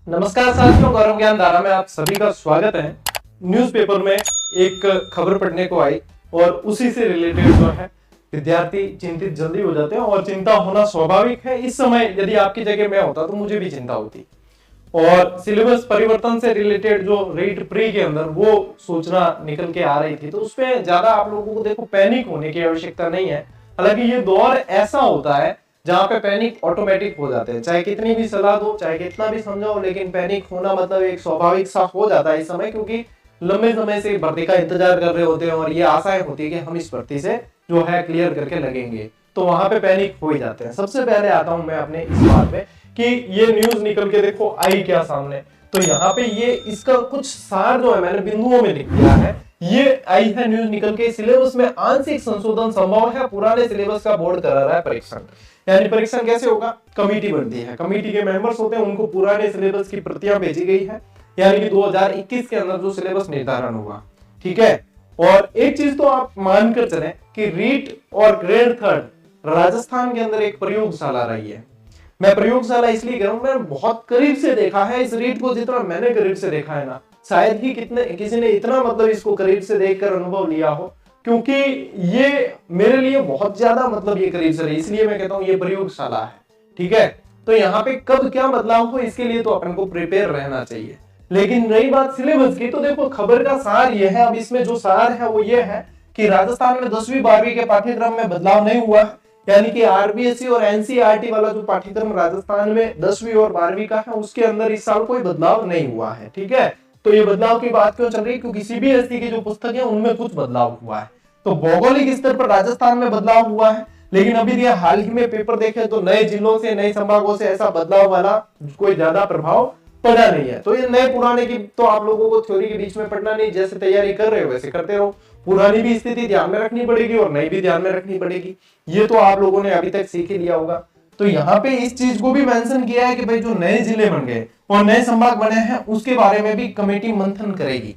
नमस्कार साथियों, गौरव ज्ञान धारा में आप सभी का स्वागत है। न्यूज़पेपर में एक खबर पढ़ने को आई और उसी से रिलेटेड जो है विद्यार्थी चिंतित जल्दी हो जाते हैं और चिंता होना स्वाभाविक है। इस समय यदि आपकी जगह मैं होता तो मुझे भी चिंता होती। और सिलेबस परिवर्तन से रिलेटेड जो रीट प्री के अंदर वो सूचना निकल के आ रही थी, तो उसमें ज्यादा आप लोगों को देखो पैनिक होने की आवश्यकता नहीं है। हालांकि ये दौर ऐसा होता है जहां पे पैनिक ऑटोमेटिक हो जाते हैं, चाहे कितनी भी सलाह दो, चाहे कितना भी समझाओ, लेकिन पैनिक होना मतलब एक स्वाभाविक सा हो जाता है इस समय, क्योंकि लंबे समय से भर्ती का इंतजार कर रहे होते हैं और ये आशाएं होती है कि हम इस भर्ती से जो है क्लियर करके लगेंगे, तो वहां पे पैनिक हो ही जाते हैं। सबसे पहले आता हूं मैं अपने इस बात में कि ये न्यूज निकल के देखो आई क्या सामने, तो यहाँ पे ये इसका कुछ सार जो है मैंने बिंदुओं में लिख दिया है। ये आई है न्यूज निकल के, सिलेबस में आंशिक संशोधन संभव है, पुराने सिलेबस का बोर्ड करा रहा है परीक्षण। यानी परीक्षण कैसे होगा, कमेटी बनती है, कमेटी के मेंबर्स होते हैं, उनको पुराने सिलेबस की प्रतियां भेजी गई है, यानी कि 2021 के अंदर जो सिलेबस निर्धारण हुआ, ठीक है। और एक चीज तो आप मानकर चलें कि रीट और ग्रेड थर्ड राजस्थान के अंदर एक प्रयोगशाला रही है। मैं प्रयोगशाला इसलिए कह रहा हूं, मैंने बहुत करीब से देखा है इस रीट को, जितना मैंने करीब से देखा है ना, शायद ही किसी ने इतना मतलब इसको करीब से देखकर अनुभव लिया हो, क्योंकि ये मेरे लिए बहुत ज्यादा मतलब ये करीब से रही, इसलिए मैं कहता हूं ये प्रयोगशाला है, ठीक है। तो यहाँ पे कब क्या बदलाव हो इसके लिए तो अपन को प्रिपेयर रहना चाहिए। लेकिन रही बात सिलेबस की, तो देखो खबर का सार ये है, अब इसमें जो सार है वो ये है कि राजस्थान में 10वीं 12वीं के पाठ्यक्रम में बदलाव नहीं हुआ है, यानी कि आरबीएसई और एनसीईआरटी वाला जो पाठ्यक्रम राजस्थान में 10वीं और 12वीं का है, उसके अंदर इस साल कोई बदलाव नहीं हुआ है, ठीक है। तो ये बदलाव की बात क्यों चल रही है, क्योंकि सीबीएसई की जो पुस्तक है उनमें कुछ बदलाव हुआ है। तो भौगोलिक स्तर पर राजस्थान में बदलाव हुआ है, लेकिन अभी ये हाल ही में पेपर देखे तो नए जिलों से, नए संभागों से ऐसा बदलाव वाला कोई ज्यादा प्रभाव पड़ा नहीं है। तो ये नए पुराने की तो आप लोगों को थ्योरी के बीच में पढ़ना नहीं, जैसे तैयारी कर रहे हो वैसे करते रहो। पुरानी भी स्थिति ध्यान में रखनी पड़ेगी और नई भी ध्यान में रखनी पड़ेगी, ये तो आप लोगों ने अभी तक सीख ही लिया होगा। तो यहाँ पे इस चीज को भी मेंशन किया है कि भाई जो नए जिले बन गए और नए संभाग बने हैं उसके बारे में भी कमेटी मंथन करेगी,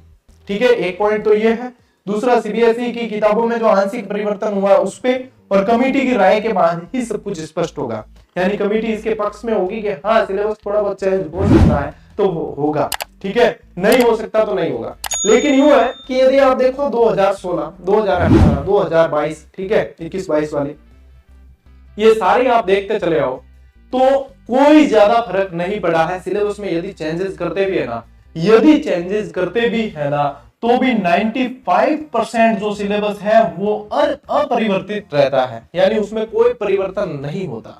ठीक है। एक पॉइंट तो ये है। दूसरा, सीबीएसई की किताबों में जो आंशिक परिवर्तन हुआ है उस पे और कमेटी की राय के बाद ही सब कुछ स्पष्ट होगा, यानी कमेटी इसके पक्ष में होगी कि हाँ सिलेबस थोड़ा बहुत चेंज हो सकता है तो होगा, ठीक है, नहीं हो सकता तो नहीं होगा। लेकिन यूं है कि यदि आप देखो 2016, 2018, 2022, ठीक है, 21-22 वाले ये सारे आप देखते चले आओ तो कोई ज्यादा फर्क नहीं पड़ा है सिलेबस में। यदि चेंजेस करते भी है ना, तो भी 95% जो सिलेबस है वो अपरिवर्तित रहता है, यानी उसमें कोई परिवर्तन नहीं होता।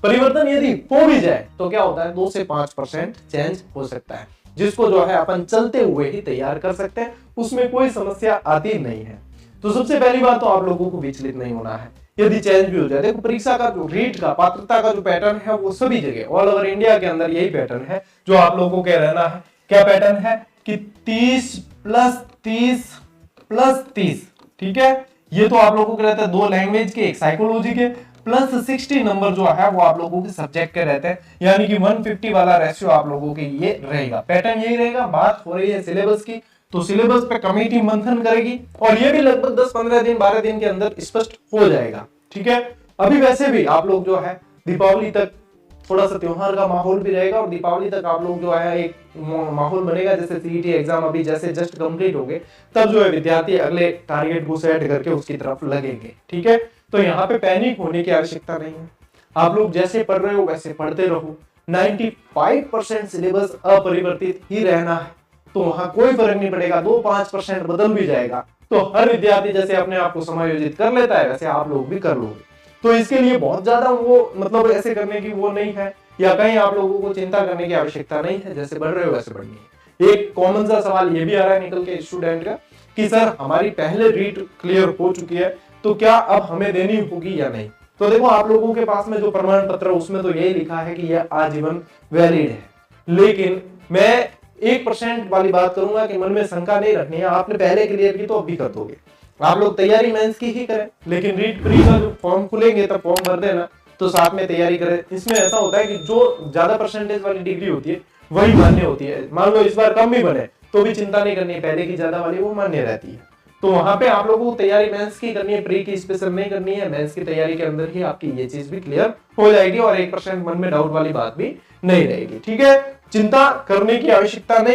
परिवर्तन यदि हो भी जाए तो क्या होता है, 2 से 5% चेंज हो सकता है, जिसको जो है अपन चलते हुए ही तैयार कर सकते हैं, उसमें कोई समस्या आती नहीं है। तो सबसे पहली बात तो आप लोगों को विचलित नहीं होना है यदि चेंज भी हो जाए। देखो परीक्षा का जो रीट का पात्रता का जो पैटर्न है वो सभी जगह ऑल ओवर इंडिया के अंदर यही पैटर्न है जो आप लोगों के रहना है। क्या पैटर्न है कि 30 + 30 + 30, ठीक है। ये तो आप लोगों के रहता है 2 लैंग्वेज के, एक साइकोलॉजी के, प्लस 60 नंबर जो है वो आप लोगों के सब्जेक्ट के रहते हैं, यानी कि 150 वाला रेशियो आप लोगों के ये रहेगा, पैटर्न यही रहेगा। बात हो रही है सिलेबस की, तो सिलेबस पे कमेटी मंथन करेगी और ये भी लगभग 10-15 दिन 12 दिन के अंदर स्पष्ट हो जाएगा, ठीक है। अभी वैसे भी आप लोग जो है दीपावली तक थोड़ा सा त्योहार का माहौल भी रहेगा और दीपावली तक आप लोग जो है एक माहौल बनेगा, जैसे सीईटी एग्जाम अभी जैसे जस्ट कंप्लीट हो गए, तब जो है विद्यार्थी अगले टारगेट को सेट करके उसकी तरफ लगेंगे, ठीक है। तो यहाँ पे पैनिक होने की आवश्यकता नहीं है, आप लोग जैसे पढ़ रहे हो वैसे पढ़ते रहो। 95% सिलेबस अपरिवर्तित ही रहना है, तो वहां कोई फर्क नहीं पड़ेगा। 2-5% बदल भी जाएगा तो हर विद्यार्थी जैसे अपने आप को समायोजित कर लेता है वैसे आप लोग भी कर लोगे। तो इसके लिए बहुत ज्यादा वो मतलब ऐसे करने की वो नहीं है, या कहीं आप लोगों को चिंता करने की आवश्यकता नहीं है, जैसे बढ़ रहे हो वैसे बढ़नी है। एक कॉमन सा सवाल ये भी आ रहा है निकल के स्टूडेंट का कि सर हमारी पहले रीट क्लियर हो चुकी है तो क्या अब हमें देनी होगी या नहीं। तो देखो आप लोगों के पास में जो प्रमाण पत्र है उसमें तो यही लिखा है कि यह आजीवन वैलिड है, लेकिन मैं 1% वाली बात करूंगा कि मन में शंका नहीं रखनी है। आपने पहले क्लियर की तो अब भी कर दोगे, आप लोग तैयारी मेंस की ही करें, लेकिन रीट प्री का जो फॉर्म खुलेंगे तब फॉर्म भर देना, तो साथ में तैयारी करें। इसमें ऐसा होता है कि जो ज्यादा परसेंटेज वाली डिग्री होती है वही मान्य होती है। मान लो इस बार कम भी बने तो भी चिंता नहीं करनी, पहले की ज्यादा वाली वो मान्य रहती है। तो वहां पे आप लोगों को तैयारी मेंस की करनी है, प्री की स्पेशल नहीं करनी है। मेंस की तैयारी के अंदर ही आपकी ये चीज भी क्लियर हो जाएगी और 1% मन में डाउट वाली बात भी नहीं रहेगी, ठीक है। चिंता करने की आवश्यकता नहीं।